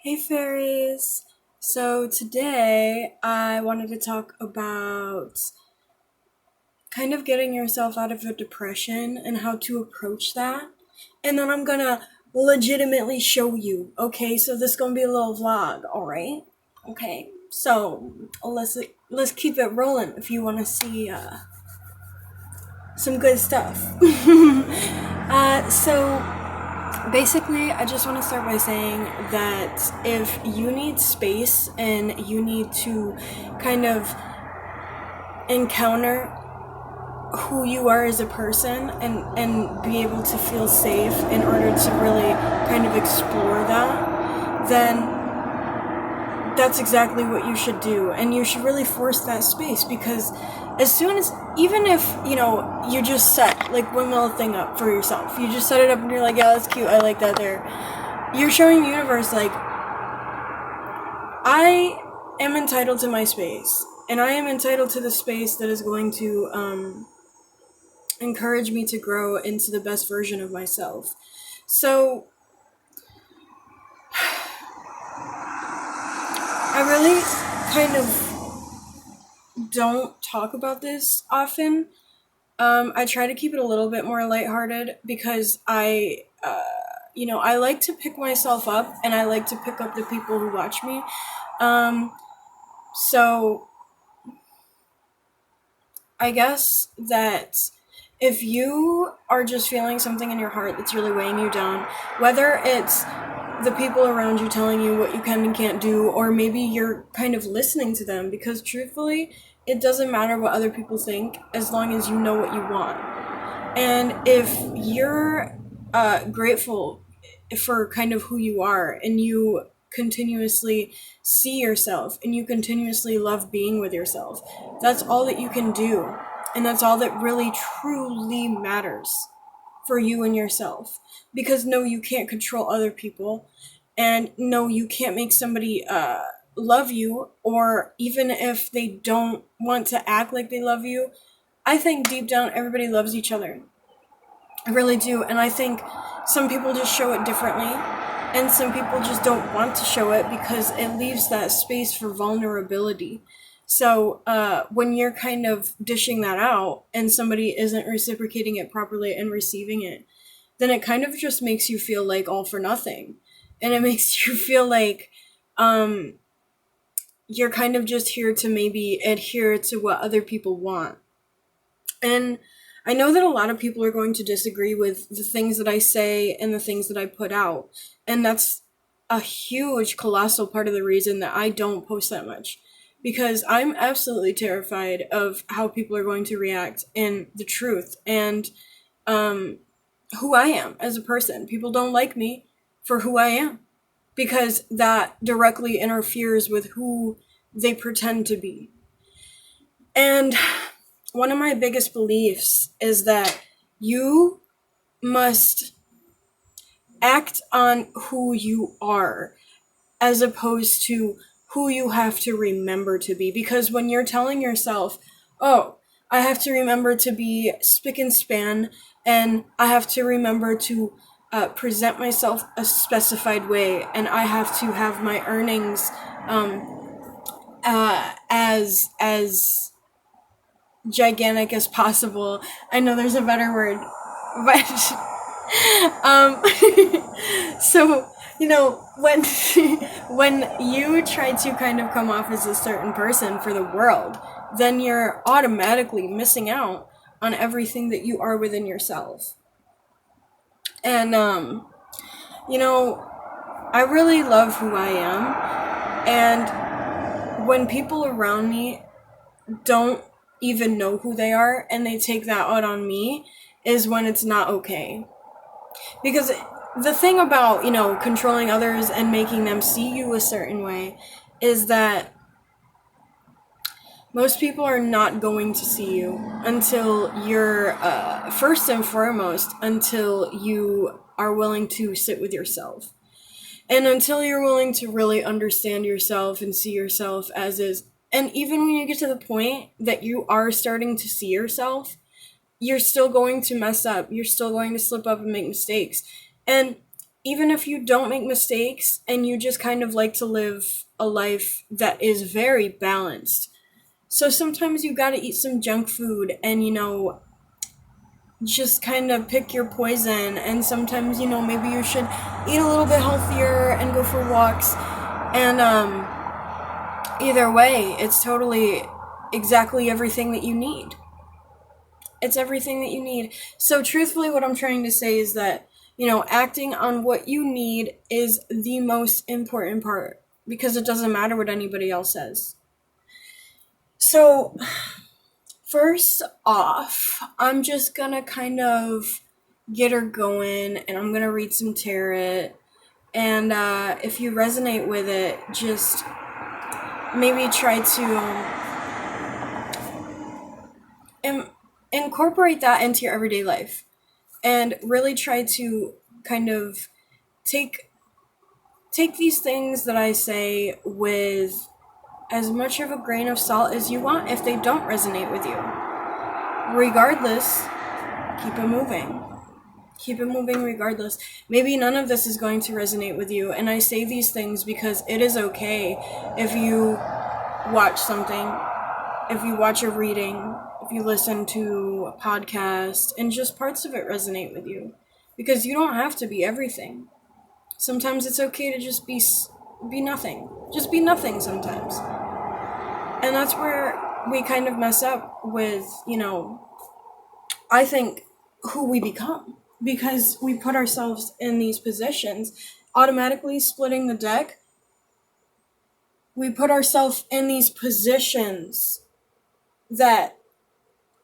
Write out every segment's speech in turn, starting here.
Hey fairies! So today I wanted to talk about kind of getting yourself out of a depression and how to approach that. And then I'm gonna legitimately show you. Okay, so this is gonna be a little vlog, alright? Okay. So let's keep it rolling if you wanna see some good stuff. So basically, I just want to start by saying that if you need space and you need to kind of encounter who you are as a person and be able to feel safe in order to really kind of explore that, then that's exactly what you should do. And you should really force that space, because as soon as, even if, you just set like one little thing up for yourself, you just set it up and you're like, yeah, that's cute, I like that there. You're showing the universe, like, I am entitled to my space, and I am entitled to the space that is going to encourage me to grow into the best version of myself. So I really kind of don't talk about this often. I try to keep it a little bit more lighthearted because I like to pick myself up, and I like to pick up the people who watch me. So I guess that if you are just feeling something in your heart that's really weighing you down, whether it's the people around you telling you what you can and can't do, or maybe you're kind of listening to them, because truthfully, it doesn't matter what other people think as long as you know what you want. And if you're grateful for kind of who you are, and you continuously see yourself, and you continuously love being with yourself, that's all that you can do. And that's all that really truly matters for you and yourself. Because no, you can't control other people. And no, you can't make somebody love you, or even if they don't want to act like they love you, I think deep down everybody loves each other. I really do. And I think some people just show it differently, and some people just don't want to show it because it leaves that space for vulnerability. So when you're kind of dishing that out and somebody isn't reciprocating it properly and receiving it, then it kind of just makes you feel like all for nothing. And it makes you feel like you're kind of just here to maybe adhere to what other people want. And I know that a lot of people are going to disagree with the things that I say and the things that I put out. And that's a huge, colossal part of the reason that I don't post that much. Because I'm absolutely terrified of how people are going to react, and the truth, and who I am as a person. People don't like me for who I am, because that directly interferes with who they pretend to be. And one of my biggest beliefs is that you must act on who you are, as opposed to who you have to remember to be. Because when you're telling yourself, oh, I have to remember to be spick and span, and I have to remember to present myself a specified way, and I have to have my earnings as gigantic as possible. I know there's a better word, but um, so when when you try to kind of come off as a certain person for the world, then you're automatically missing out on everything that you are within yourself. And I really love who I am, and when people around me don't even know who they are and they take that out on me, is when it's not okay. Because the thing about, controlling others and making them see you a certain way is that most people are not going to see you until you're, first and foremost, until you are willing to sit with yourself. And until you're willing to really understand yourself and see yourself as is. And even when you get to the point that you are starting to see yourself, you're still going to mess up. You're still going to slip up and make mistakes. And even if you don't make mistakes and you just kind of like to live a life that is very balanced. So sometimes you gotta eat some junk food and, just kind of pick your poison. And sometimes, maybe you should eat a little bit healthier and go for walks. And either way, it's totally exactly everything that you need. It's everything that you need. So truthfully, what I'm trying to say is that, acting on what you need is the most important part, because it doesn't matter what anybody else says. So, first off, I'm just gonna kind of get her going, and I'm gonna read some tarot. And if you resonate with it, just maybe try to incorporate that into your everyday life, and really try to kind of take these things that I say with as much of a grain of salt as you want if they don't resonate with you. Regardless, keep it moving. Keep it moving regardless. Maybe none of this is going to resonate with you, and I say these things because it is okay if you watch something, if you watch a reading, if you listen to a podcast, and just parts of it resonate with you. Because you don't have to be everything. Sometimes it's okay to just be nothing. Just be nothing sometimes. And that's where we kind of mess up with, I think, who we become. Because we put ourselves in these positions, automatically splitting the deck. We put ourselves in these positions that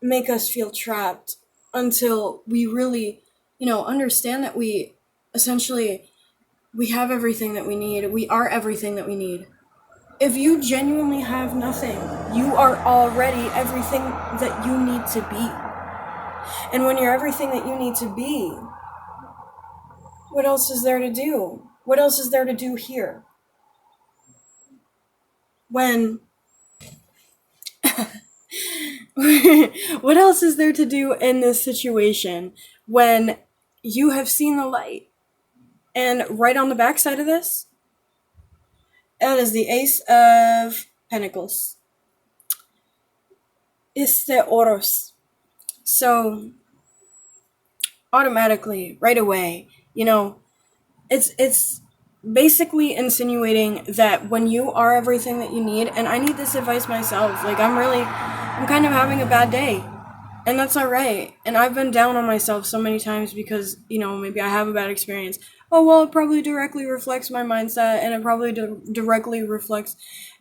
make us feel trapped until we really, understand that we have everything that we need. We are everything that we need. If you genuinely have nothing, you are already everything that you need to be. And when you're everything that you need to be, what else is there to do? What else is there to do here? What else is there to do in this situation when you have seen the light? And right on the backside of this, that is the Ace of Pentacles. It's the Oros. So, automatically, right away, it's basically insinuating that when you are everything that you need, and I need this advice myself, like I'm kind of having a bad day, and that's alright. And I've been down on myself so many times because, maybe I have a bad experience. Oh, well, it probably directly reflects my mindset, and it probably directly reflects.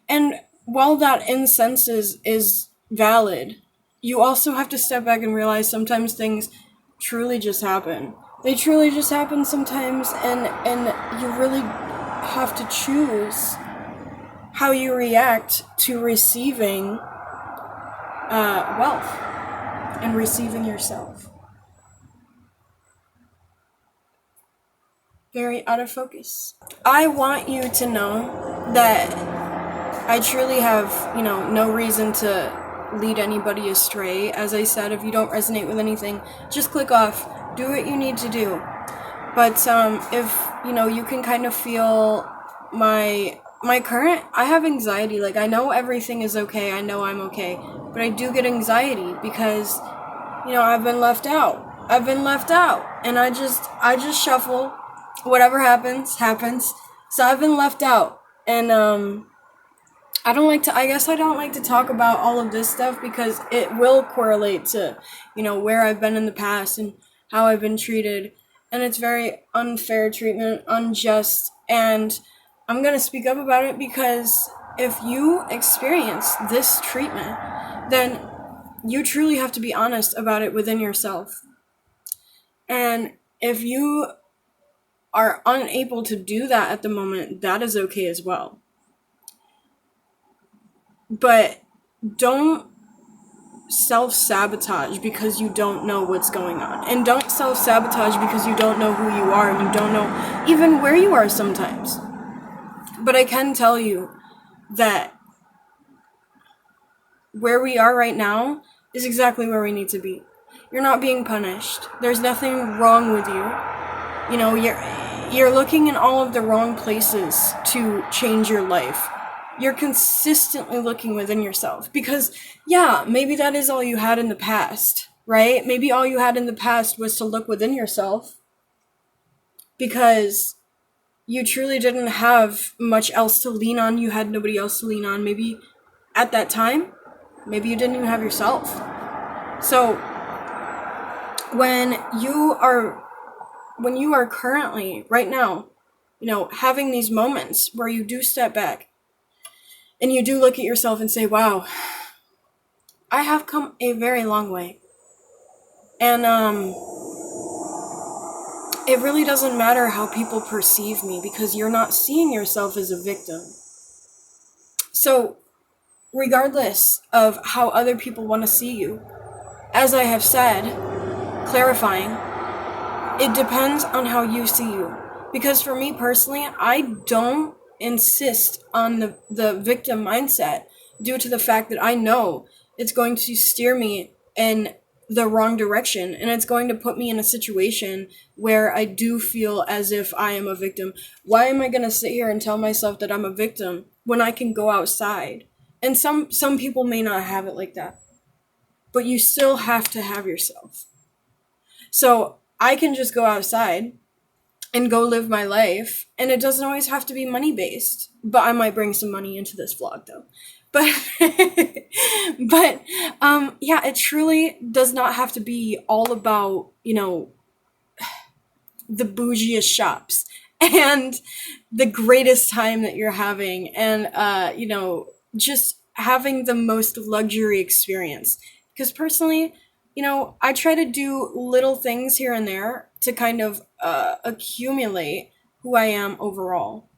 And while that incense is valid, you also have to step back and realize sometimes things truly just happen. They truly just happen sometimes, and you really have to choose how you react to receiving wealth and receiving yourself. Very out of focus. I want you to know that I truly have, no reason to lead anybody astray. As I said, if you don't resonate with anything, just click off. Do what you need to do. But if, you can kind of feel my current, I have anxiety. Like, I know everything is okay. I know I'm okay. But I do get anxiety because, I've been left out. And I just shuffle. Whatever happens. So I've been left out. And, I don't like to talk about all of this stuff because it will correlate to, where I've been in the past and how I've been treated. And it's very unfair treatment, unjust. And I'm going to speak up about it because if you experience this treatment, then you truly have to be honest about it within yourself. And if you are unable to do that at the moment, that is okay as well. But don't self-sabotage because you don't know what's going on. And don't self-sabotage because you don't know who you are and you don't know even where you are sometimes. But I can tell you that where we are right now is exactly where we need to be. You're not being punished. There's nothing wrong with you. you're looking in all of the wrong places to change your life. You're consistently looking within yourself because, yeah, maybe that is all you had in the past, right? Maybe all you had in the past was to look within yourself because you truly didn't have much else to lean on. You had nobody else to lean on. Maybe at that time, maybe you didn't even have yourself. So when you are currently, right now, having these moments where you do step back and you do look at yourself and say, wow, I have come a very long way. And it really doesn't matter how people perceive me because you're not seeing yourself as a victim. So regardless of how other people want to see you, as I have said, clarifying, it depends on how you see you. Because for me personally, I don't insist on the victim mindset due to the fact that I know it's going to steer me in the wrong direction and it's going to put me in a situation where I do feel as if I am a victim. Why am I going to sit here and tell myself that I'm a victim when I can go outside? And some people may not have it like that, but you still have to have yourself. So I can just go outside and go live my life, and it doesn't always have to be money based, but I might bring some money into this vlog though. But yeah, it truly does not have to be all about, the bougiest shops and the greatest time that you're having and, just having the most luxury experience. Because personally, I try to do little things here and there to kind of accumulate who I am overall.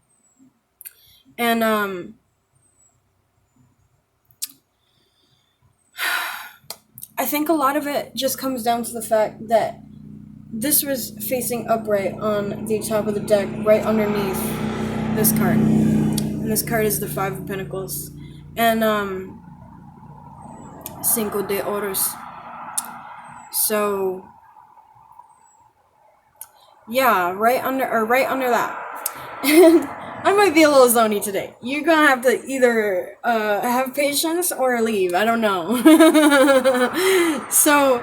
And I think a lot of it just comes down to the fact that this was facing upright on the top of the deck, right underneath this card. And this card is the Five of Pentacles. And Cinco de Oros. So yeah, right under that. And I might be a little zony today. You're gonna have to either have patience or leave. I don't know. So,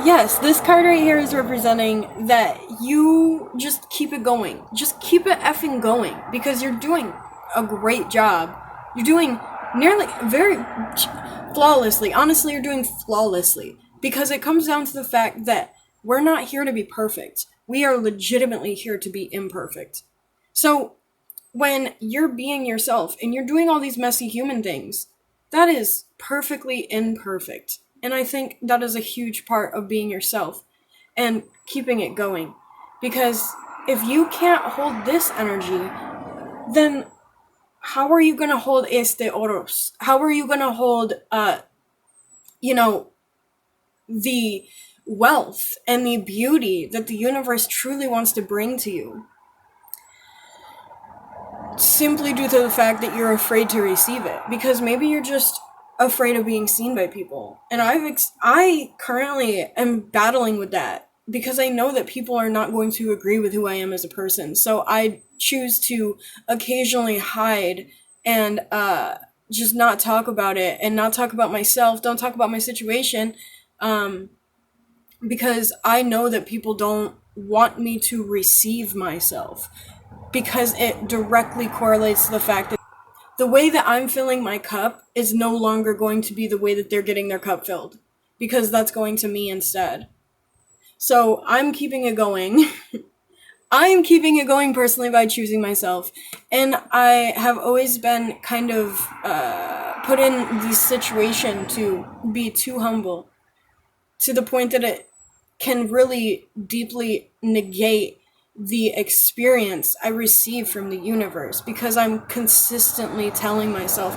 yes, this card right here is representing that you just keep it going. Just keep it effing going because you're doing a great job. You're doing very flawlessly. Honestly, you're doing flawlessly because it comes down to the fact that we're not here to be perfect. We are legitimately here to be imperfect. So when you're being yourself and you're doing all these messy human things, that is perfectly imperfect. And I think that is a huge part of being yourself and keeping it going. Because if you can't hold this energy, then how are you going to hold este oros? How are you going to hold, the wealth and the beauty that the universe truly wants to bring to you? Simply due to the fact that you're afraid to receive it. Because maybe you're just afraid of being seen by people. And I currently am battling with that because I know that people are not going to agree with who I am as a person. So I choose to occasionally hide and just not talk about it and not talk about myself. Don't talk about my situation. Because I know that people don't want me to receive myself because it directly correlates to the fact that the way that I'm filling my cup is no longer going to be the way that they're getting their cup filled because that's going to me instead. So I'm keeping it going. I am keeping it going personally by choosing myself. And I have always been kind of put in the situation to be too humble to the point that it can really deeply negate the experience I receive from the universe because I'm consistently telling myself,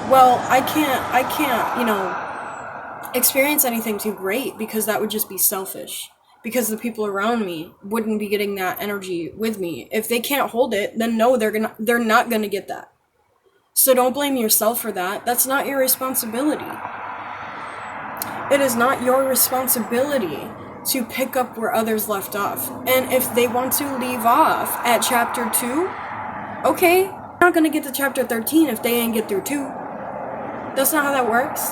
well, I can't, experience anything too great because that would just be selfish. Because the people around me wouldn't be getting that energy with me. If they can't hold it, then no, they're not gonna get that. So don't blame yourself for that. That's not your responsibility. It is not your responsibility to pick up where others left off. And if they want to leave off at chapter 2, okay, they're not gonna get to chapter 13 if they ain't get through 2. That's not how that works.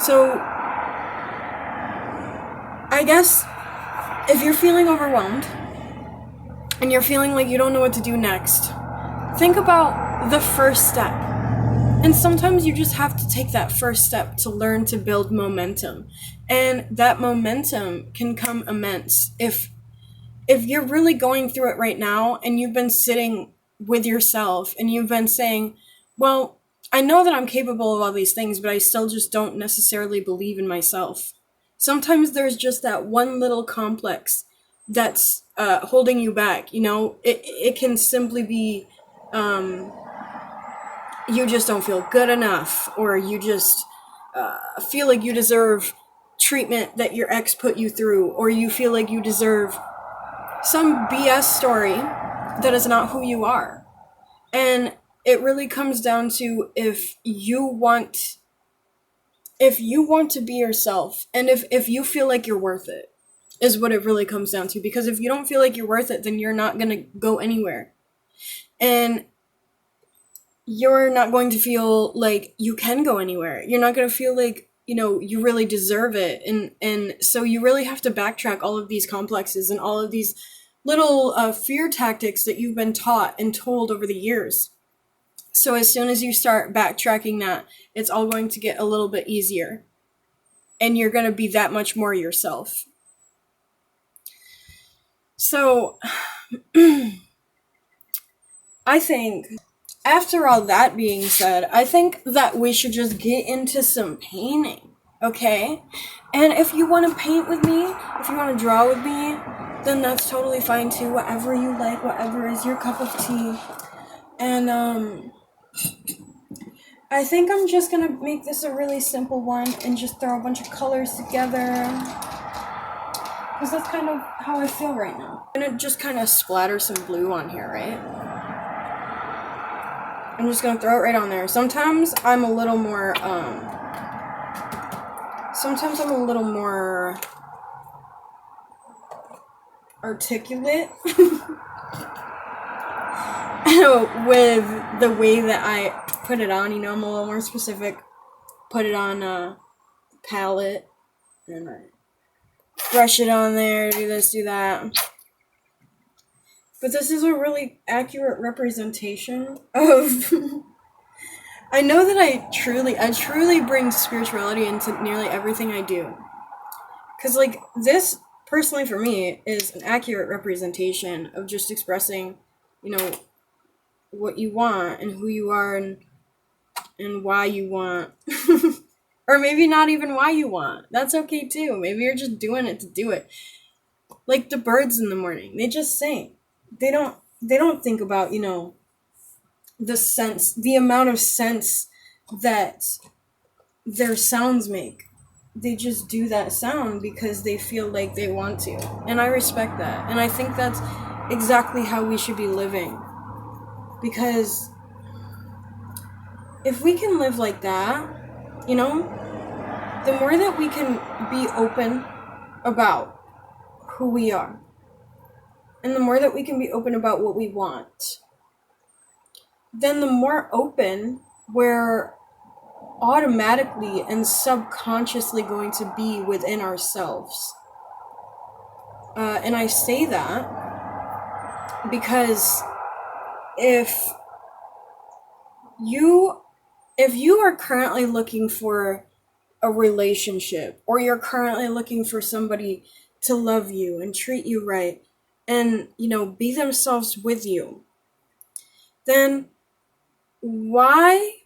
So, I guess if you're feeling overwhelmed and you're feeling like you don't know what to do next, think about the first step. And sometimes you just have to take that first step to learn to build momentum. And that momentum can come immense. If you're really going through it right now and you've been sitting with yourself and you've been saying, well, I know that I'm capable of all these things, but I still just don't necessarily believe in myself. Sometimes there's just that one little complex that's holding you back. You know, it can simply be you just don't feel good enough, or you just feel like you deserve treatment that your ex put you through, or you feel like you deserve some BS story that is not who you are. And it really comes down to if you want to be yourself, and if you feel like you're worth it, is what it really comes down to. Because if you don't feel like you're worth it, then you're not going to go anywhere. And you're not going to feel like you can go anywhere. You're not going to feel like, you know, you really deserve it. And so you really have to backtrack all of these complexes and all of these little fear tactics that you've been taught and told over the years. So as soon as you start backtracking that, it's all going to get a little bit easier. And you're going to be that much more yourself. So, I think, after all that being said, I think that we should just get into some painting, okay? And if you want to paint with me, if you want to draw with me, then that's totally fine too. Whatever you like, whatever is your cup of tea. And, I think I'm just gonna make this a really simple one and just throw a bunch of colors together. Because that's kind of how I feel right now. I'm gonna just kind of splatter some blue on here, right? I'm just gonna throw it right on there. Sometimes I'm a little more, articulate with the way that I put it on, you know. I'm a little more specific. Put it on a palette and I brush it on there, do this, do that. But this is a really accurate representation of I know that I truly bring spirituality into nearly everything I do. 'Cause like this, personally for me, is an accurate representation of just expressing, you know, what you want and who you are and why you want. Or maybe not even why you want. That's okay too. Maybe you're just doing it to do it. Like the birds in the morning, they just sing. They don't think about, you know, the amount of sense that their sounds make. They just do that sound because they feel like they want to. And I respect that. And I think that's exactly how we should be living. Because if we can live like that, you know, the more that we can be open about who we are, and the more that we can be open about what we want, then the more open we're automatically and subconsciously going to be within ourselves. And I say that because if you are currently looking for a relationship, or you're currently looking for somebody to love you and treat you right and, you know, be themselves with you, then why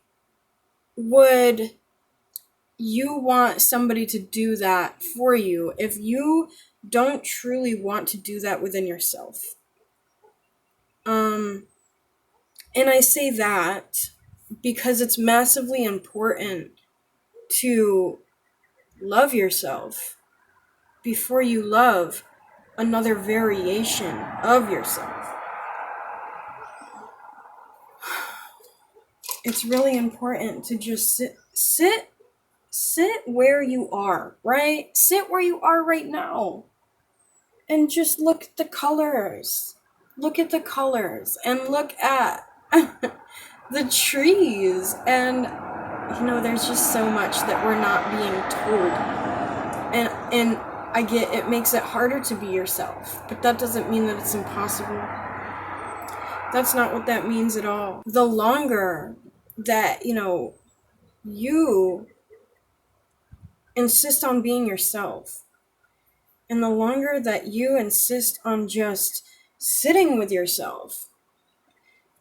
would you want somebody to do that for you if you don't truly want to do that within yourself? And I say that because it's massively important to love yourself before you love another variation of yourself. It's really important to just sit sit where you are, right? Sit where you are right now. And just look at the colors. Look at the colors and look at the trees. And, there's just so much that we're not being told. And I get it makes it harder to be yourself, but that doesn't mean that it's impossible. That's not what that means at all. The longer that, you insist on being yourself, and the longer that you insist on just sitting with yourself,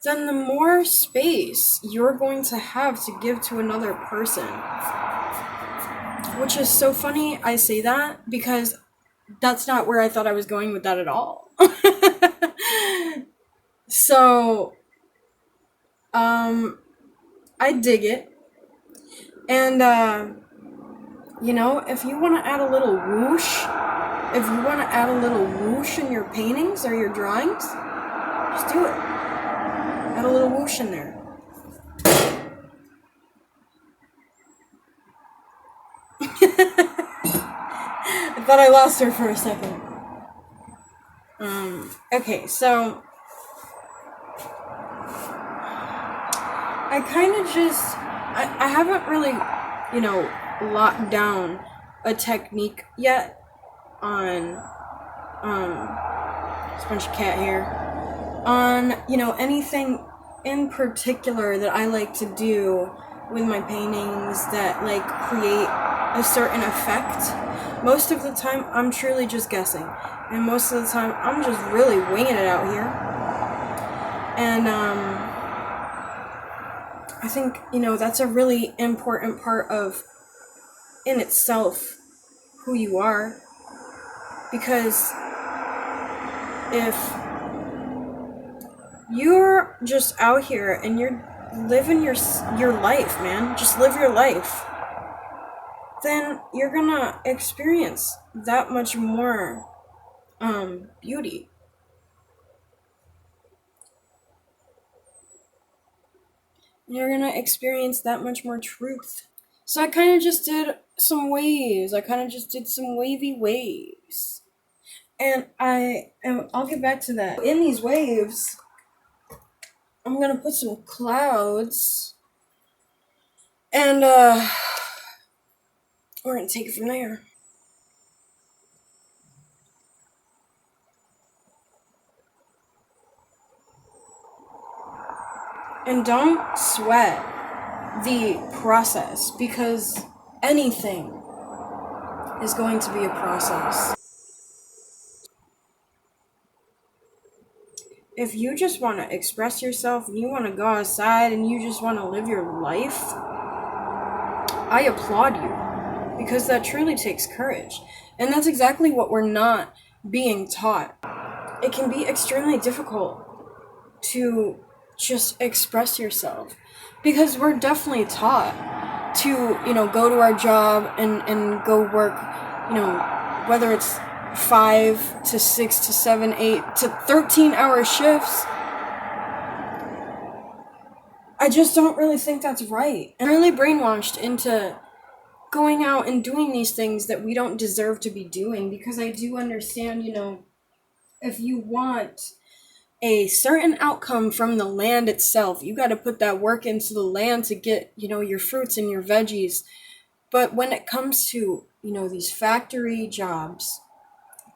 then the more space you're going to have to give to another person. Which is so funny I say that, because that's not where I thought I was going with that at all. So, I dig it. And, if you want to add a little whoosh, in your paintings or your drawings, just do it. Add a little whoosh in there. I thought I lost her for a second. Okay, so I kind of just, I haven't really, locked down a technique yet on, it's a bunch of cat hair, on, anything in particular that I like to do with my paintings that, create a certain effect. Most of the time, I'm truly just guessing. And most of the time, I'm just really winging it out here. And, I think, that's a really important part of, in itself, who you are. Because if you're just out here and you're living your life, man, just live your life, then you're gonna experience that much more beauty. You're gonna experience that much more truth. So I kind of just did some waves. I kind of just did some wavy waves. And I'll get back to that. In these waves, I'm gonna put some clouds. And we're gonna take it from there. And don't sweat the process, because anything is going to be a process. If you just want to express yourself and you want to go outside and you just want to live your life, I applaud you, because that truly takes courage. And that's exactly what we're not being taught. It can be extremely difficult to just express yourself, because we're definitely taught to, go to our job and go work, whether it's 5 to 6 to 7, 8 to 13-hour shifts. I just don't really think that's right. And I'm really brainwashed into going out and doing these things that we don't deserve to be doing, because I do understand, if you want a certain outcome from the land itself, you got to put that work into the land to get, your fruits and your veggies. But when it comes to, these factory jobs,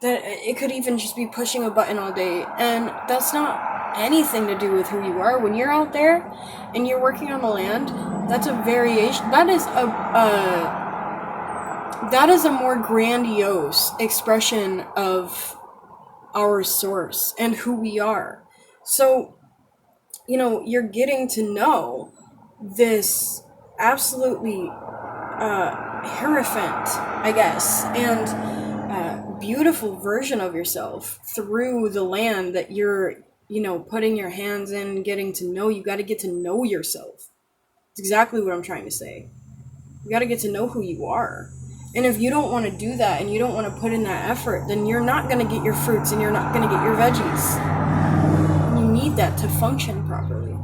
that it could even just be pushing a button all day, and that's not anything to do with who you are. When you're out there and you're working on the land, that's a variation. That is a more grandiose expression of our source and who we are. So, you're getting to know this absolutely hierophant, I guess, and beautiful version of yourself through the land that you're, putting your hands in, getting to know. You got to get to know yourself. It's exactly what I'm trying to say. You got to get to know who you are. And if you don't want to do that and you don't want to put in that effort, then you're not going to get your fruits and you're not going to get your veggies. You need that to function properly.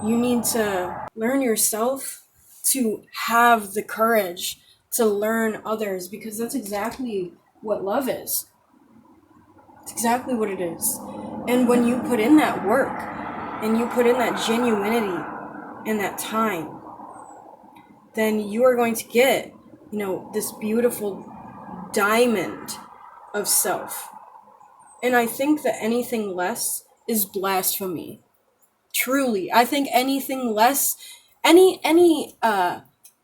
You need to learn yourself to have the courage to learn others, because that's exactly what love is. It's exactly what it is. And when you put in that work and you put in that genuinity and that time, then you are going to get, this beautiful diamond of self. And I think that anything less is blasphemy. Truly. I think anything less, any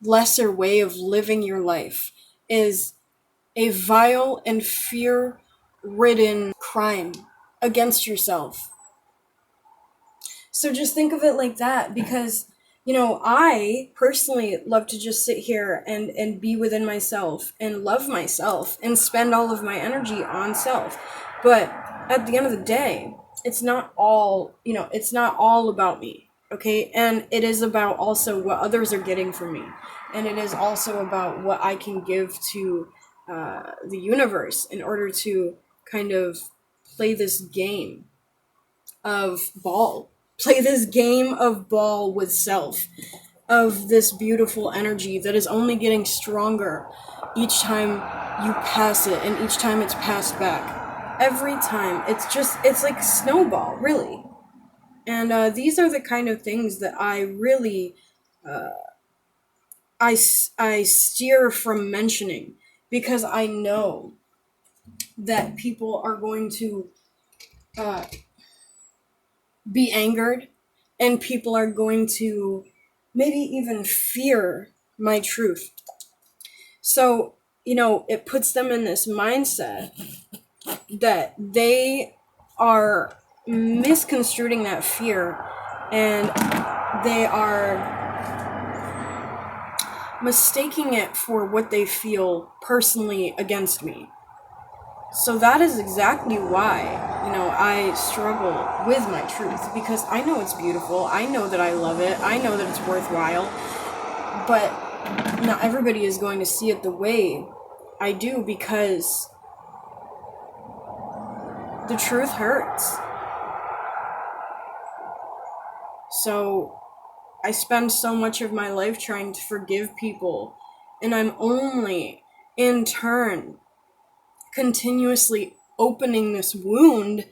lesser way of living your life is a vile and fear-ridden crime against yourself. So just think of it like that, because I personally love to just sit here and be within myself and love myself and spend all of my energy on self. But at the end of the day, it's not all about me, okay? And it is about also what others are getting from me. And it is also about what I can give to the universe in order to kind of play this game of ball. Play this game of ball with self, of this beautiful energy that is only getting stronger each time you pass it and each time it's passed back. Every time. It's like a snowball, really. And these are the kind of things that I really, I steer from mentioning, because I know that people are going to be angered, and people are going to maybe even fear my truth. So, it puts them in this mindset that they are misconstruing that fear, and they are mistaking it for what they feel personally against me. So that is exactly why, I struggle with my truth, because I know it's beautiful. I know that I love it. I know that it's worthwhile. But not everybody is going to see it the way I do, because the truth hurts. So I spend so much of my life trying to forgive people, and I'm only, in turn, continuously opening this wound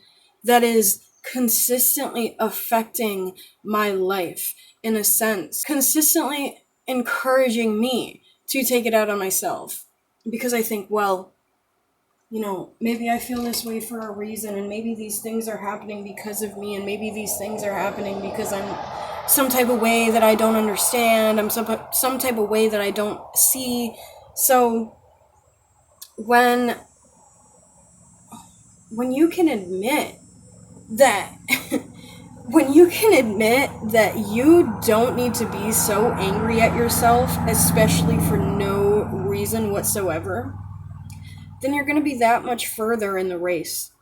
that is consistently affecting my life, in a sense, consistently encouraging me to take it out on myself. Because I think, well, maybe I feel this way for a reason, and maybe these things are happening because of me, and maybe these things are happening because I'm some type of way that I don't understand, I'm some type of way that I don't see. So when you can admit that when you can admit that you don't need to be so angry at yourself, especially for no reason whatsoever, then you're going to be that much further in the race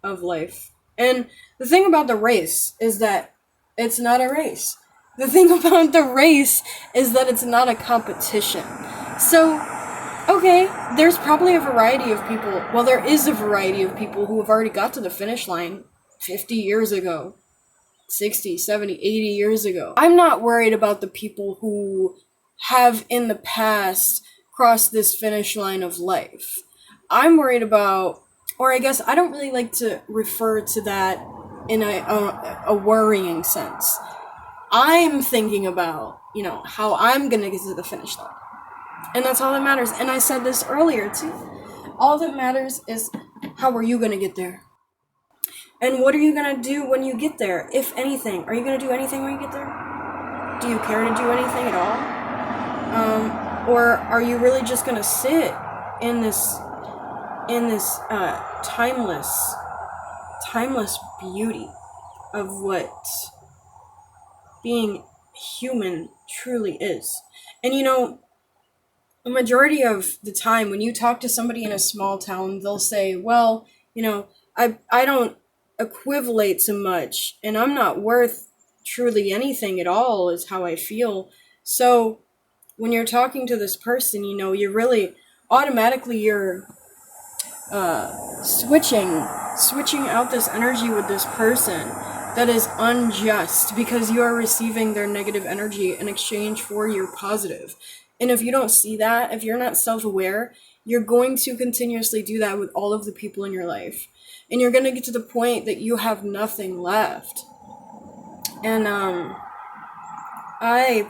of life. And the thing about the race is that it's not a race. The thing about the race is that it's not a competition. So, okay, there's probably a variety of people. Well, there is a variety of people who have already got to the finish line 50 years ago, 60, 70, 80 years ago. I'm not worried about the people who have in the past crossed this finish line of life. I'm worried about, or I guess I don't really like to refer to that in a worrying sense. I'm thinking about, how I'm gonna get to the finish line. And that's all that matters. And I said this earlier too. All that matters is, how are you gonna get there? And what are you gonna do when you get there, if anything? Are you gonna do anything when you get there? Do you care to do anything at all? Or are you really just gonna sit in this timeless beauty of what being human truly is? And a majority of the time when you talk to somebody in a small town, they'll say, well, I don't equivalate so much, and I'm not worth truly anything at all, is how I feel. So when you're talking to this person, you're really automatically, you're switching out this energy with this person That is unjust because you are receiving their negative energy in exchange for your positive. And if you don't see that, if you're not self-aware, you're going to continuously do that with all of the people in your life. And you're going to get to the point that you have nothing left. And I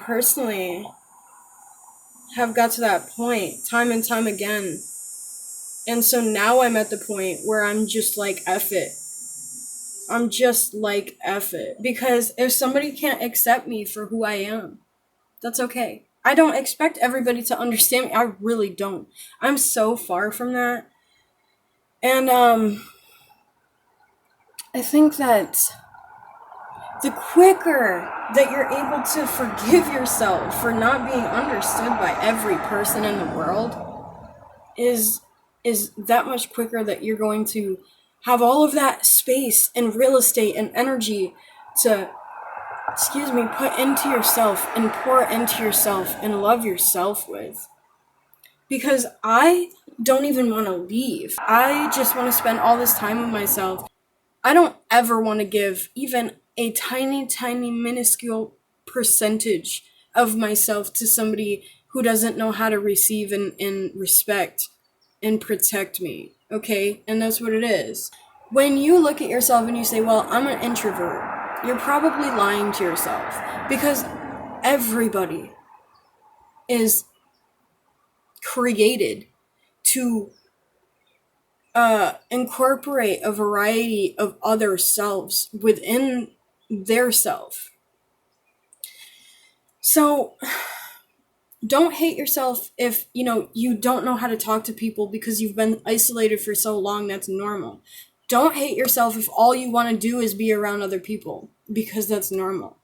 personally have got to that point time and time again. And so now I'm at the point where I'm just like, F it. I'm just like, F it. Because if somebody can't accept me for who I am, that's okay. I don't expect everybody to understand me. I really don't. I'm so far from that. And I think that the quicker that you're able to forgive yourself for not being understood by every person in the world is that much quicker that you're going to have all of that space and real estate and energy to, put into yourself and pour into yourself and love yourself with. Because I don't even want to leave. I just want to spend all this time with myself. I don't ever want to give even a tiny, tiny, minuscule percentage of myself to somebody who doesn't know how to receive and respect and protect me, okay? And that's what it is. When you look at yourself and you say, well, I'm an introvert, you're probably lying to yourself because everybody is created to incorporate a variety of other selves within their self. So don't hate yourself if, you don't know how to talk to people because you've been isolated for so long. That's normal. Don't hate yourself if all you want to do is be around other people because that's normal.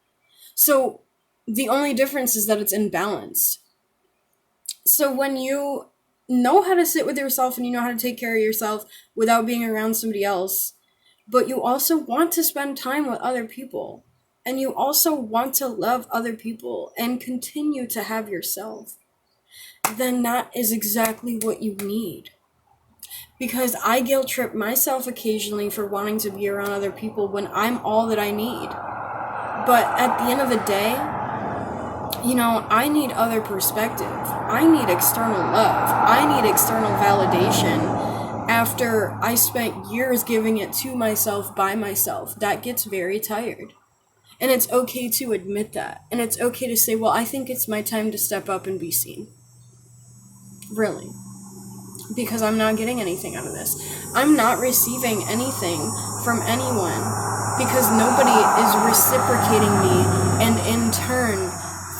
So the only difference is that it's imbalanced. So when you know how to sit with yourself and you know how to take care of yourself without being around somebody else, but you also want to spend time with other people, and you also want to love other people and continue to have yourself, then that is exactly what you need. Because I guilt trip myself occasionally for wanting to be around other people when I'm all that I need. But at the end of the day, I need other perspective. I need external love. I need external validation after I spent years giving it to myself by myself. That gets very tired. And it's okay to admit that. And it's okay to say, well, I think it's my time to step up and be seen. Really. Because I'm not getting anything out of this. I'm not receiving anything from anyone because nobody is reciprocating me and in turn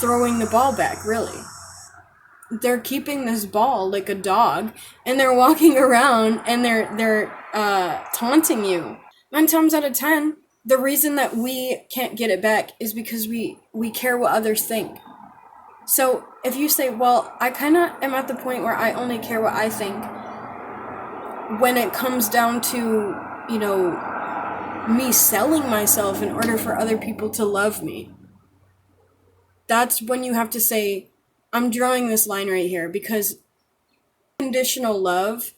throwing the ball back, really. They're keeping this ball like a dog and they're walking around and they're taunting you. 9 times out of 10, the reason that we can't get it back is because we care what others think. So if you say, well, I kind of am at the point where I only care what I think, when it comes down to, me selling myself in order for other people to love me, that's when you have to say, I'm drawing this line right here, because conditional love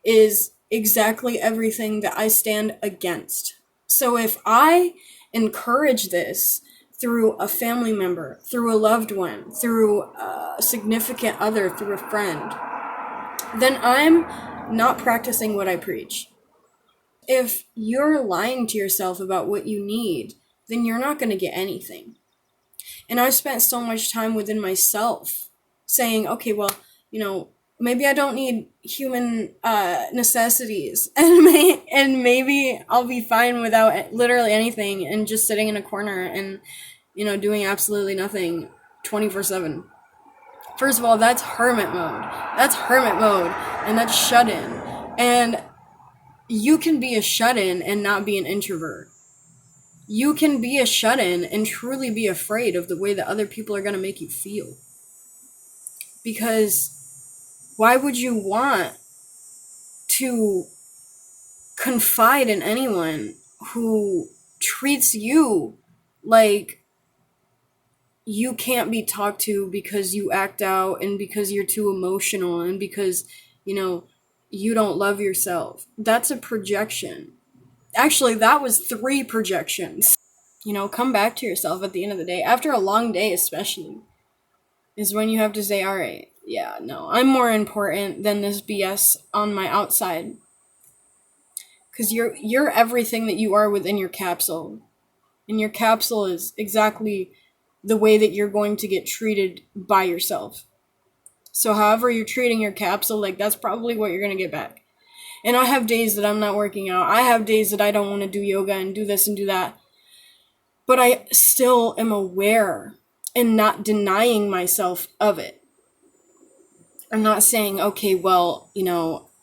is exactly everything that I stand against. So if I encourage this through a family member, through a loved one, through a significant other, through a friend, then I'm not practicing what I preach. If you're lying to yourself about what you need, then you're not going to get anything. And I've spent so much time within myself saying, okay, well, maybe I don't need human necessities, and maybe I'll be fine without literally anything and just sitting in a corner and, doing absolutely nothing 24/7. First of all, that's hermit mode. And that's shut-in. And you can be a shut-in and not be an introvert. You can be a shut-in and truly be afraid of the way that other people are going to make you feel. Because why would you want to confide in anyone who treats you like you can't be talked to because you act out and because you're too emotional and because, you don't love yourself? That's a projection. Actually, that was 3 projections. come back to yourself at the end of the day. After a long day, especially, is when you have to say, all right, yeah, no, I'm more important than this BS on my outside. Because you're everything that you are within your capsule. And your capsule is exactly the way that you're going to get treated by yourself. So however you're treating your capsule, like, that's probably what you're going to get back. And I have days that I'm not working out. I have days that I don't want to do yoga and do this and do that. But I still am aware and not denying myself of it. I'm not saying, okay, well,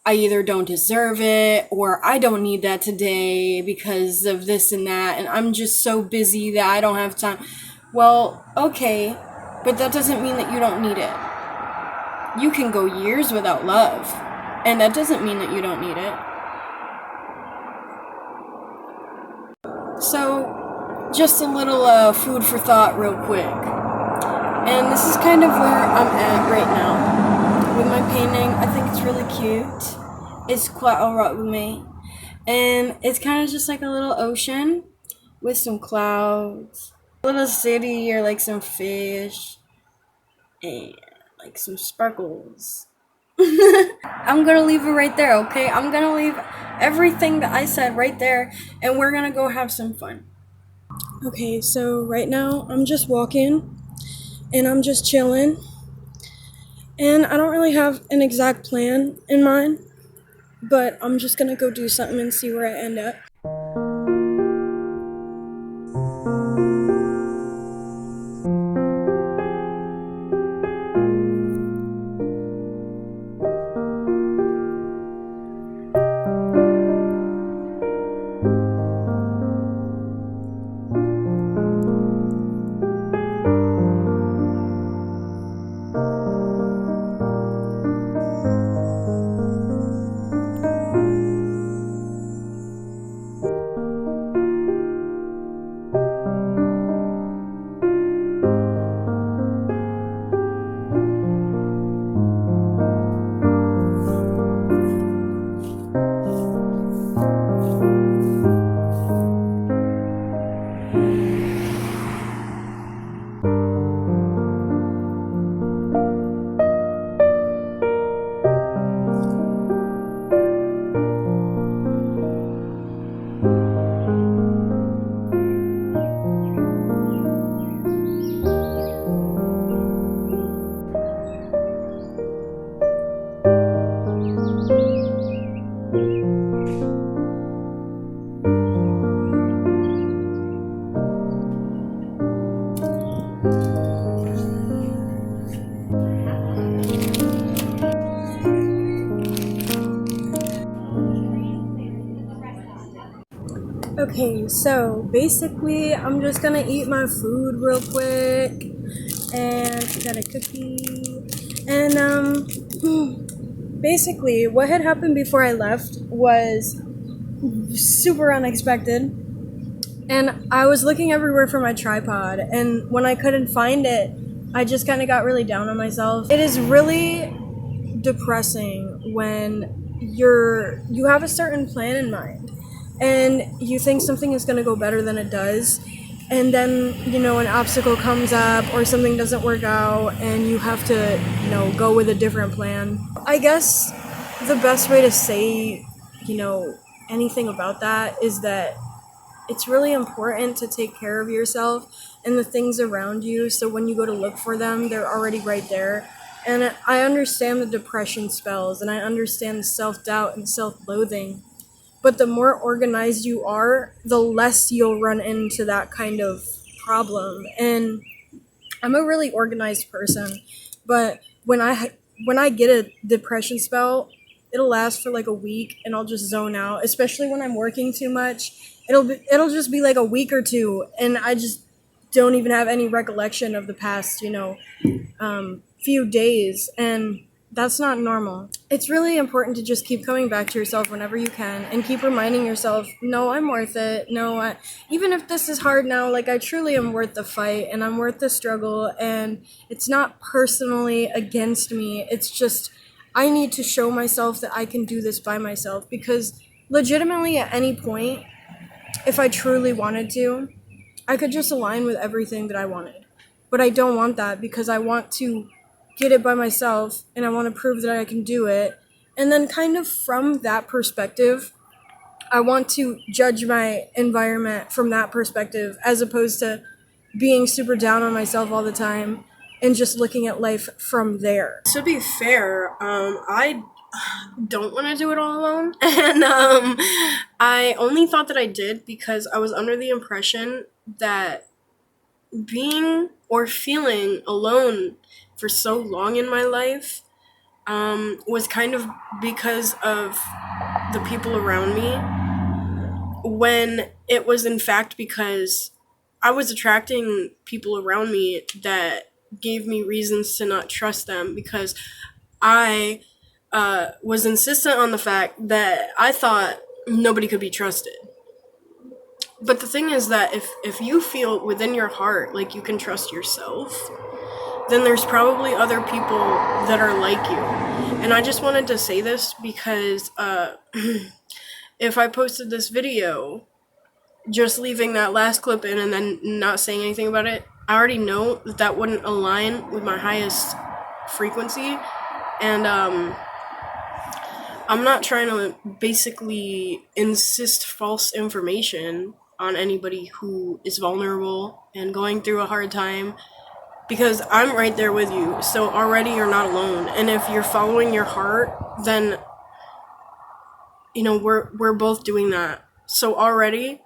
I either don't deserve it or I don't need that today because of this and that, and I'm just so busy that I don't have time. Well, okay, but that doesn't mean that you don't need it. You can go years without love, and that doesn't mean that you don't need it. So, just a little food for thought real quick. And this is kind of where I'm at right now with my painting. I think it's really cute. It's quite alright with me. And it's kind of just like a little ocean with some clouds, a little city or like some fish, and like some sparkles. I'm gonna leave it right there, okay? I'm gonna leave everything that I said right there, and we're gonna go have some fun. Okay, so right now I'm just walking and I'm just chilling, and I don't really have an exact plan in mind, but I'm just gonna go do something and see where I end up. Okay, so basically, I'm just gonna eat my food real quick, and got a cookie, and basically, what had happened before I left was super unexpected, and I was looking everywhere for my tripod, and when I couldn't find it, I just kind of got really down on myself. It is really depressing when you have a certain plan in mind and you think something is going to go better than it does, and then an obstacle comes up or something doesn't work out and you have to go with a different plan. I guess the best way to say anything about that is that it's really important to take care of yourself and the things around you, so when you go to look for them, they're already right there. And I understand the depression spells, and I understand the self-doubt and self-loathing. But the more organized you are, the less you'll run into that kind of problem. And I'm a really organized person, but when I get a depression spell, it'll last for like a week, and I'll just zone out. Especially when I'm working too much, it'll just be like a week or two, and I just don't even have any recollection of the past, few days, and that's not normal. It's really important to just keep coming back to yourself whenever you can and keep reminding yourself, no, I'm worth it. No, even if this is hard now, like, I truly am worth the fight and I'm worth the struggle, and it's not personally against me. It's just I need to show myself that I can do this by myself, because legitimately at any point, if I truly wanted to, I could just align with everything that I wanted. But I don't want that because I want to get it by myself and I want to prove that I can do it. And then kind of from that perspective, I want to judge my environment from that perspective as opposed to being super down on myself all the time and just looking at life from there. To be fair, I don't want to do it all alone. And I only thought that I did because I was under the impression that being or feeling alone for so long in my life was kind of because of the people around me, when it was in fact because I was attracting people around me that gave me reasons to not trust them because I was insistent on the fact that I thought nobody could be trusted. But the thing is that if you feel within your heart like you can trust yourself, then there's probably other people that are like you. And I just wanted to say this because if I posted this video, just leaving that last clip in and then not saying anything about it, I already know that that wouldn't align with my highest frequency. And I'm not trying to basically insist false information on anybody who is vulnerable and going through a hard time, because I'm right there with you. So already you're not alone. And if you're following your heart, then we're both doing that. So already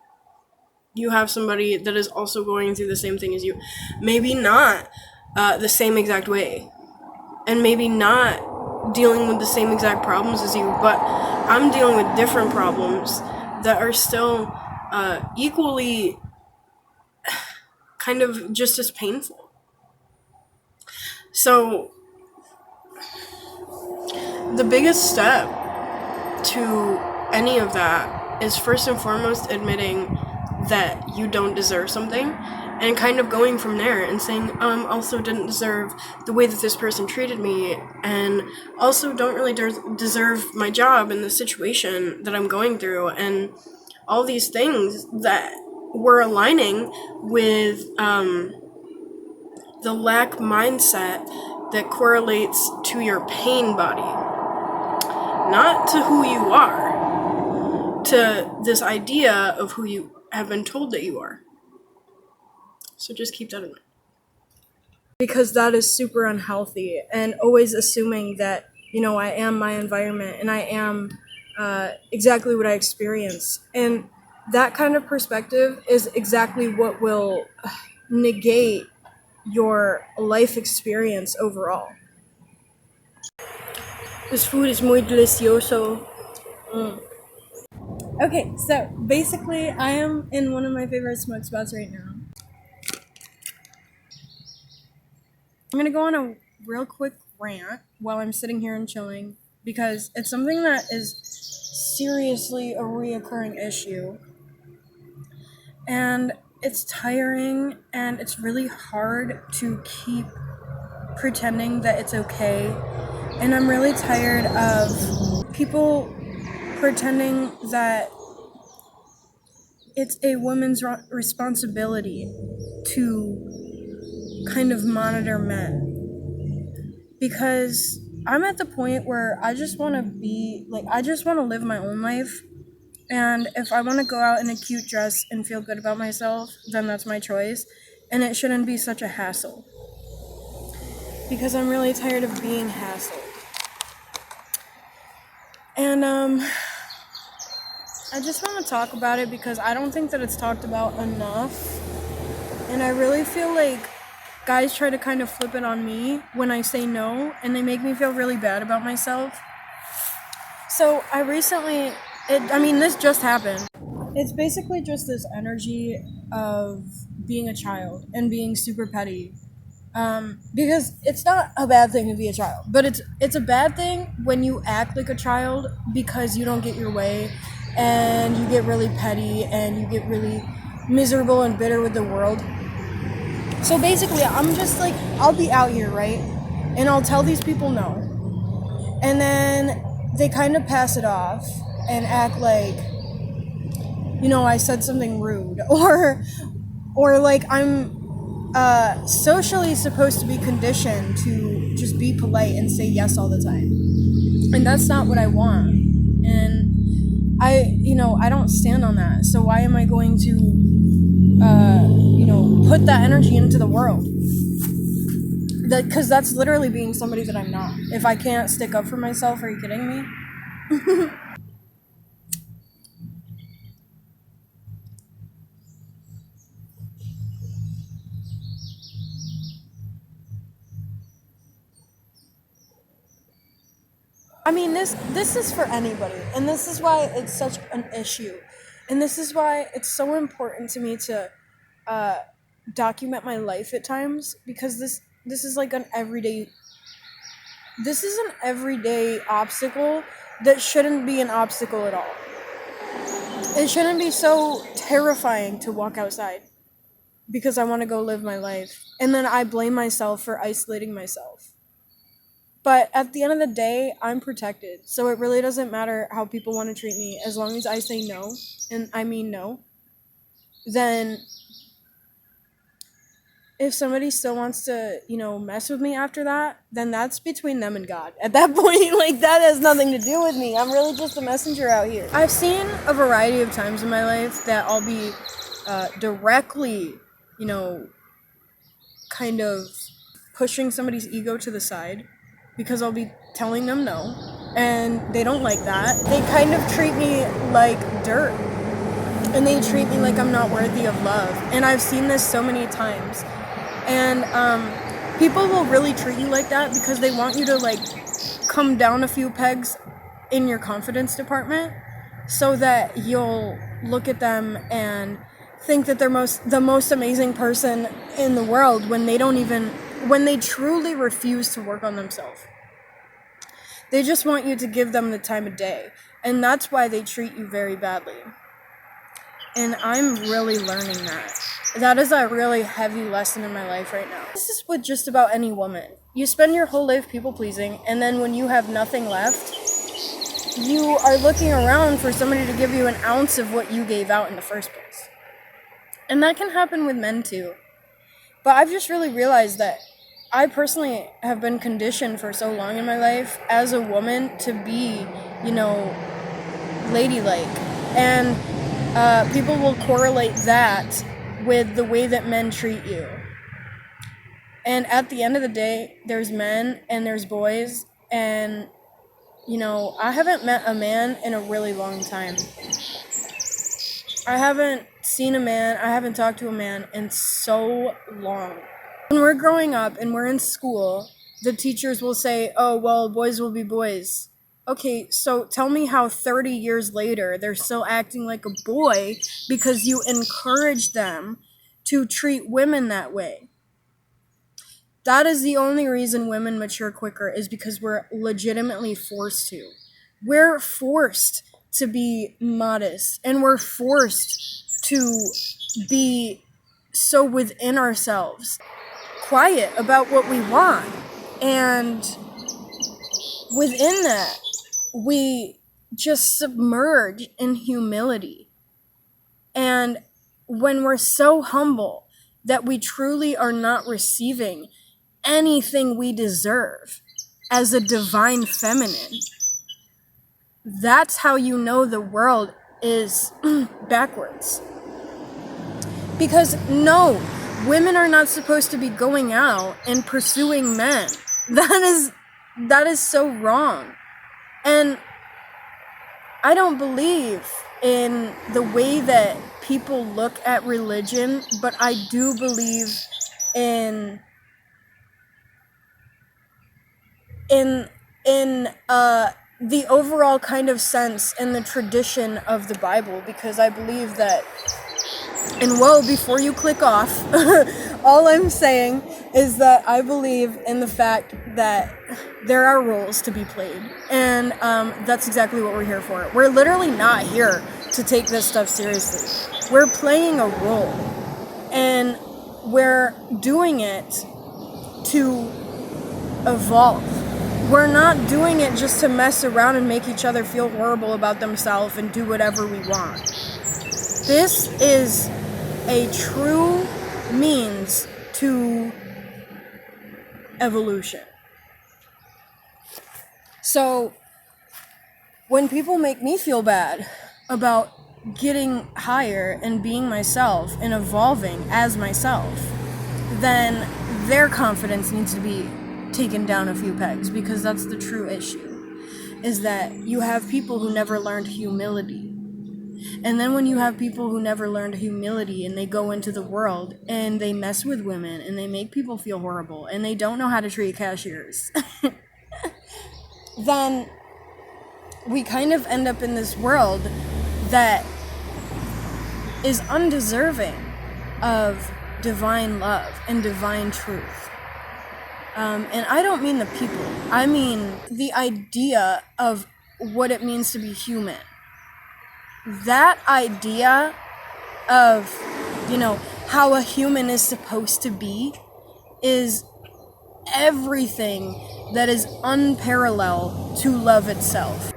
you have somebody that is also going through the same thing as you. Maybe not the same exact way, and maybe not dealing with the same exact problems as you, but I'm dealing with different problems that are still equally kind of just as painful. So the biggest step to any of that is first and foremost admitting that you don't deserve something, and kind of going from there and saying, also didn't deserve the way that this person treated me, and also don't really deserve my job and the situation that I'm going through, and all these things that were aligning with the lack mindset that correlates to your pain body, not to who you are, to this idea of who you have been told that you are. So just keep that in mind. Because that is super unhealthy, and always assuming that, I am my environment and I am exactly what I experience. And that kind of perspective is exactly what will negate your life experience overall. This food is muy delicioso. Okay, so basically I am in one of my favorite smoke spots right now. I'm gonna go on a real quick rant while I'm sitting here and chilling, because it's something that is seriously a reoccurring issue. And it's tiring, and it's really hard to keep pretending that it's okay. And I'm really tired of people pretending that it's a woman's responsibility to kind of monitor men. Because I'm at the point where I just want to live my own life. And if I want to go out in a cute dress and feel good about myself, then that's my choice. And it shouldn't be such a hassle. Because I'm really tired of being hassled. And I just want to talk about it because I don't think that it's talked about enough. And I really feel like guys try to kind of flip it on me when I say no, and they make me feel really bad about myself. So this just happened. It's basically just this energy of being a child and being super petty. Because it's not a bad thing to be a child, but it's a bad thing when you act like a child because you don't get your way, and you get really petty and you get really miserable and bitter with the world. So basically, I'm just like, I'll be out here, right? And I'll tell these people no. And then they kind of pass it off and act like, I said something rude, or Or like I'm socially supposed to be conditioned to just be polite and say yes all the time. And that's not what I want. And I don't stand on that. So why am I going to, put that energy into the world? Because that's literally being somebody that I'm not. If I can't stick up for myself, are you kidding me? I mean, this is for anybody, and this is why it's such an issue, and this is why it's so important to me to document my life at times, because this is like this is an everyday obstacle that shouldn't be an obstacle at all. It shouldn't be so terrifying to walk outside because I want to go live my life, and then I blame myself for isolating myself. But at the end of the day, I'm protected. So it really doesn't matter how people want to treat me. As long as I say no, and I mean no, then if somebody still wants to, mess with me after that, then that's between them and God. At that point, like, that has nothing to do with me. I'm really just a messenger out here. I've seen a variety of times in my life that I'll be directly, kind of pushing somebody's ego to the side, because I'll be telling them no, and they don't like that. They kind of treat me like dirt, and they treat me like I'm not worthy of love. And I've seen this so many times. And people will really treat you like that because they want you to, like, come down a few pegs in your confidence department, so that you'll look at them and think that they're the most amazing person in the world, when they truly refuse to work on themselves. They just want you to give them the time of day. And that's why they treat you very badly. And I'm really learning that. That is a really heavy lesson in my life right now. This is with just about any woman. You spend your whole life people pleasing, and then when you have nothing left, you are looking around for somebody to give you an ounce of what you gave out in the first place. And that can happen with men too. But I've just really realized that I personally have been conditioned for so long in my life as a woman to be, ladylike. And people will correlate that with the way that men treat you. And at the end of the day, there's men and there's boys. And, I haven't met a man in a really long time. I haven't seen a man, I haven't talked to a man in so long. When we're growing up and we're in school, the teachers will say, oh, well, boys will be boys. Okay, so tell me how 30 years later they're still acting like a boy because you encourage them to treat women that way. That is the only reason women mature quicker, is because we're legitimately forced to. We're forced to be modest, and we're forced to be so within ourselves, quiet about what we want. And within that, we just submerge in humility. And when we're so humble that we truly are not receiving anything we deserve as a divine feminine, that's how you know the world is backwards. Because no, women are not supposed to be going out and pursuing men. That is so wrong. And I don't believe in the way that people look at religion, but I do believe in the overall kind of sense and the tradition of the Bible, because I believe that, and whoa, before you click off, all I'm saying is that I believe in the fact that there are roles to be played, and that's exactly what we're here for. We're literally not here to take this stuff seriously. We're playing a role, and we're doing it to evolve. We're not doing it just to mess around and make each other feel horrible about themselves and do whatever we want. This is a true means to evolution. So when people make me feel bad about getting higher and being myself and evolving as myself, then their confidence needs to be taken down a few pegs, because that's the true issue, is that you have people who never learned humility. And then when you have people who never learned humility and they go into the world and they mess with women and they make people feel horrible and they don't know how to treat cashiers, then we kind of end up in this world that is undeserving of divine love and divine truth. And I don't mean the people. I mean the idea of what it means to be human. That idea of, how a human is supposed to be is everything that is unparalleled to love itself.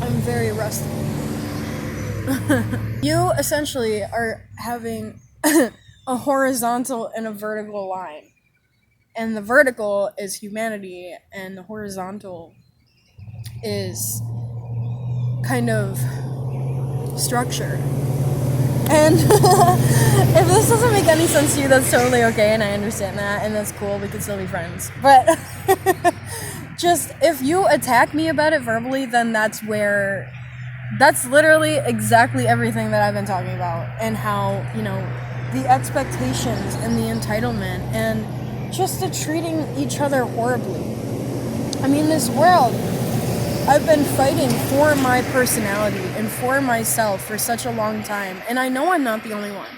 I'm very rusty. You essentially are having a horizontal and a vertical line. And the vertical is humanity, and the horizontal is kind of structure. And if this doesn't make any sense to you, that's totally okay, and I understand that, and that's cool, we can still be friends. But just, if you attack me about it verbally, then that's literally exactly everything that I've been talking about, and how, the expectations and the entitlement and just the treating each other horribly. I mean, this world, I've been fighting for my personality and for myself for such a long time, and I know I'm not the only one.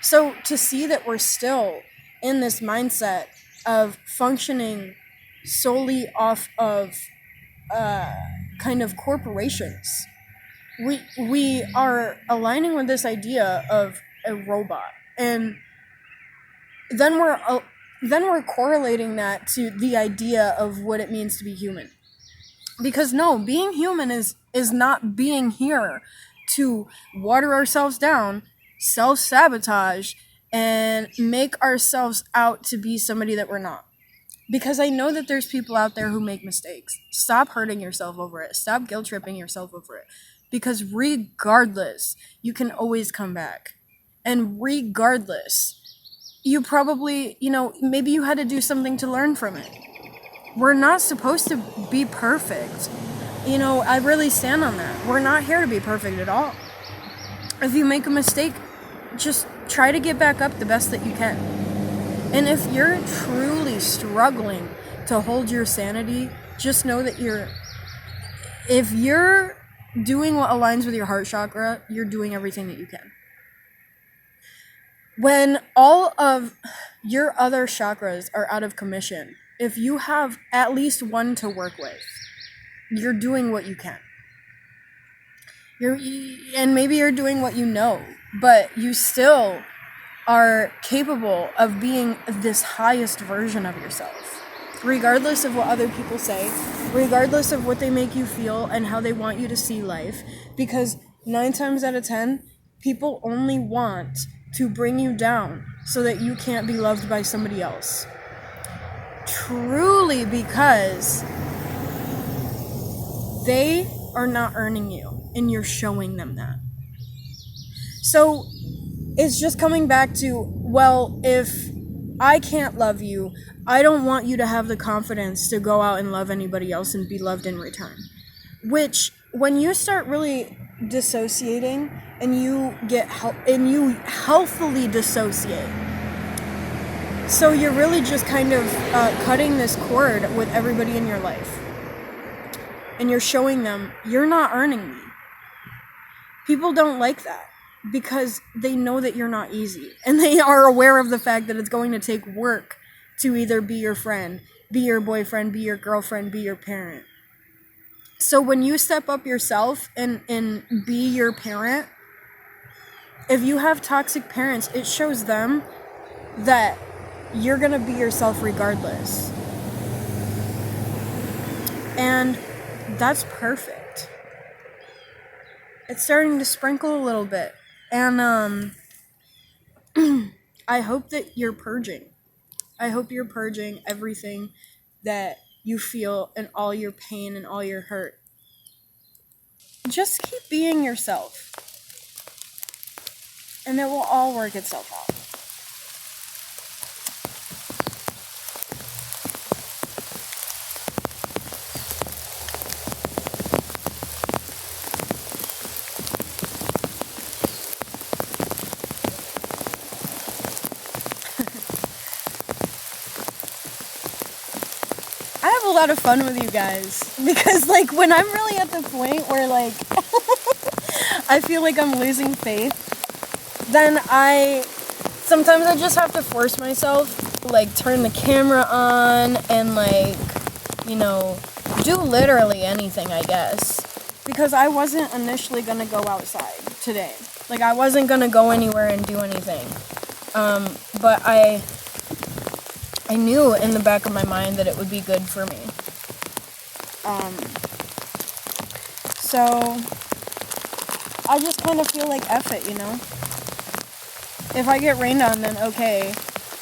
So to see that we're still in this mindset of functioning solely off of kind of corporations, we are aligning with this idea of a robot, and then we're correlating that to the idea of what it means to be human. Because no, being human is not being here to water ourselves down, self-sabotage, and make ourselves out to be somebody that we're not. Because I know that there's people out there who make mistakes. Stop hurting yourself over it. Stop guilt-tripping yourself over it. Because regardless, you can always come back. And regardless, you probably, maybe you had to do something to learn from it. We're not supposed to be perfect. I really stand on that. We're not here to be perfect at all. If you make a mistake, just try to get back up the best that you can. And if you're truly struggling to hold your sanity, just know that if you're doing what aligns with your heart chakra, you're doing everything that you can. When all of your other chakras are out of commission, if you have at least one to work with, you're doing what you can. And maybe you're doing what you know, but you still are capable of being this highest version of yourself, regardless of what other people say, regardless of what they make you feel and how they want you to see life, because 9 times out of 10, people only want to bring you down so that you can't be loved by somebody else. Truly, because they are not earning you, and you're showing them that. So it's just coming back to, well, if I can't love you, I don't want you to have the confidence to go out and love anybody else and be loved in return. Which, when you start really dissociating and you you healthily dissociate, so you're really just kind of cutting this cord with everybody in your life. And you're showing them, you're not earning me. People don't like that because they know that you're not easy. And they are aware of the fact that it's going to take work to either be your friend, be your boyfriend, be your girlfriend, be your parent. So when you step up yourself and be your parent, If you have toxic parents, it shows them that you're gonna be yourself regardless. And that's perfect. It's starting to sprinkle a little bit. And I hope that you're purging. I hope you're purging everything that you feel and all your pain and all your hurt. Just keep being yourself. And it will all work itself out. I have a lot of fun with you guys because, like, when I'm really at the point where, like, I feel like I'm losing faith, then sometimes I just have to force myself, like, turn the camera on and, like, you know, do literally anything, I guess, because I wasn't initially gonna go outside today. Like, I wasn't gonna go anywhere and do anything, but I knew in the back of my mind that it would be good for me. So I just kind of feel like F it, you know? If I get rained on, then okay.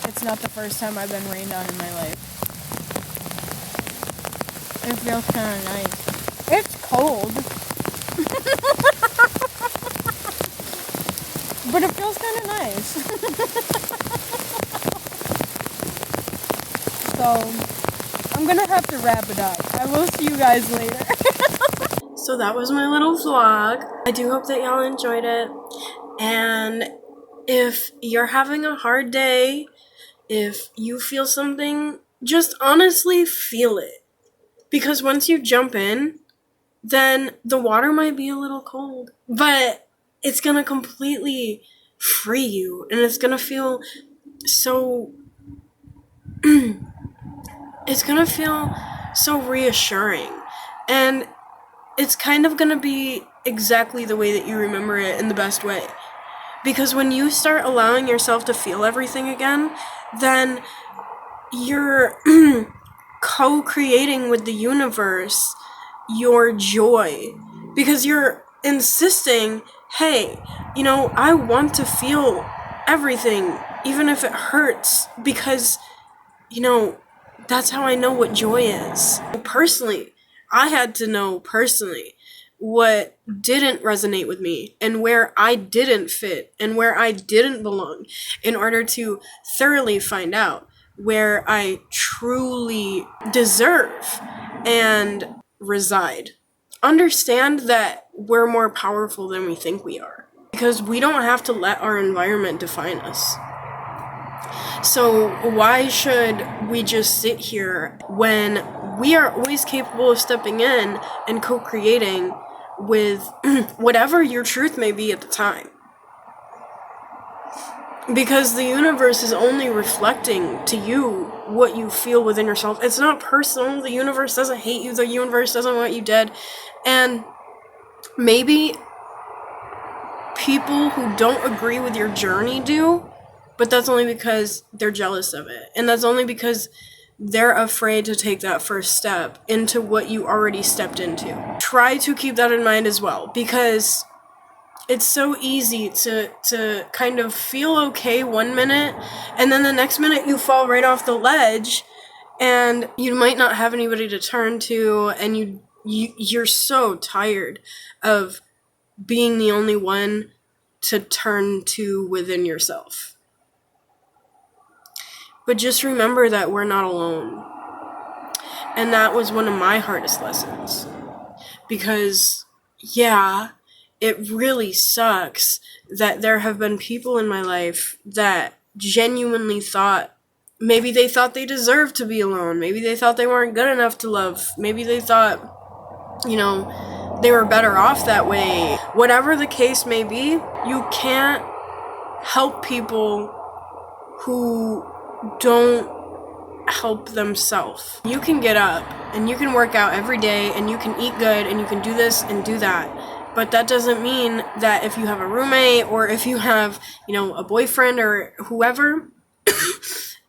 It's not the first time I've been rained on in my life. It feels kind of nice. It's cold. But it feels kind of nice. So, I'm gonna have to wrap it up. I will see you guys later. So that was my little vlog. I do hope that y'all enjoyed it. And if you're having a hard day, if you feel something, just honestly feel it. Because once you jump in, then the water might be a little cold. But it's gonna completely free you. And it's gonna feel so... it's gonna feel so reassuring. And it's kind of gonna be exactly the way that you remember it in the best way. Because when you start allowing yourself to feel everything again, then you're co-creating with the universe your joy. Because you're insisting, hey, you know, I want to feel everything, even if it hurts, because, you know, that's how I know what joy is. Personally, I had to know personally what didn't resonate with me and where I didn't fit and where I didn't belong in order to thoroughly find out where I truly deserve and reside. Understand that we're more powerful than we think we are, because we don't have to let our environment define us. So why should we just sit here when we are always capable of stepping in and co-creating with whatever your truth may be at the time? Because the universe is only reflecting to you what you feel within yourself. It's not personal. The universe doesn't hate you. The universe doesn't want you dead. And maybe people who don't agree with your journey do, but that's only because they're jealous of it. And that's only because they're afraid to take that first step into what you already stepped into. Try to keep that in mind as well, because it's so easy to kind of feel okay one minute, and then the next minute you fall right off the ledge, and you might not have anybody to turn to, and you're so tired of being the only one to turn to within yourself. But just remember that we're not alone. And that was one of my hardest lessons. Because, yeah, it really sucks that there have been people in my life that genuinely thought, maybe they thought they deserved to be alone. Maybe they thought they weren't good enough to love. Maybe they thought, you know, they were better off that way. Whatever the case may be, you can't help people who don't help themselves. You can get up and you can work out every day and you can eat good and you can do this and do that, But that doesn't mean that if you have a roommate or if you have, a boyfriend or whoever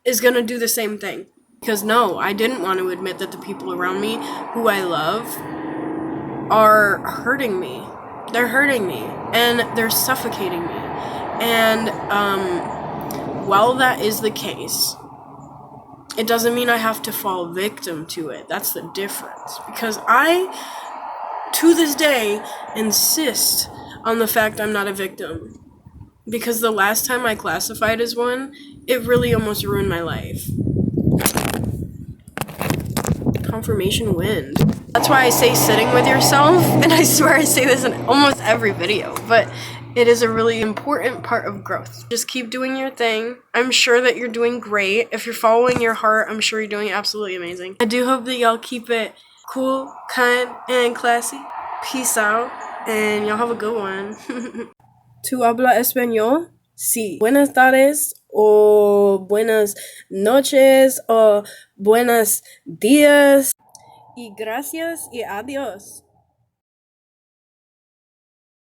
is going to do the same thing. Because no, I didn't want to admit that the people around me who I love are hurting me. They're hurting me and they're suffocating me. And while that is the case, it doesn't mean I have to fall victim to it. That's the difference. Because I, to this day, insist on the fact I'm not a victim. Because the last time I classified as one, it really almost ruined my life. Confirmation wind. That's why I say sitting with yourself, and I swear I say this in almost every video, but it is a really important part of growth. Just keep doing your thing. I'm sure that you're doing great. If you're following your heart, I'm sure you're doing absolutely amazing. I do hope that y'all keep it cool, kind, and classy. Peace out, and y'all have a good one. ¿Tú hablas español? Sí. Buenas tardes, o buenas noches, o buenos días. Y gracias y adiós.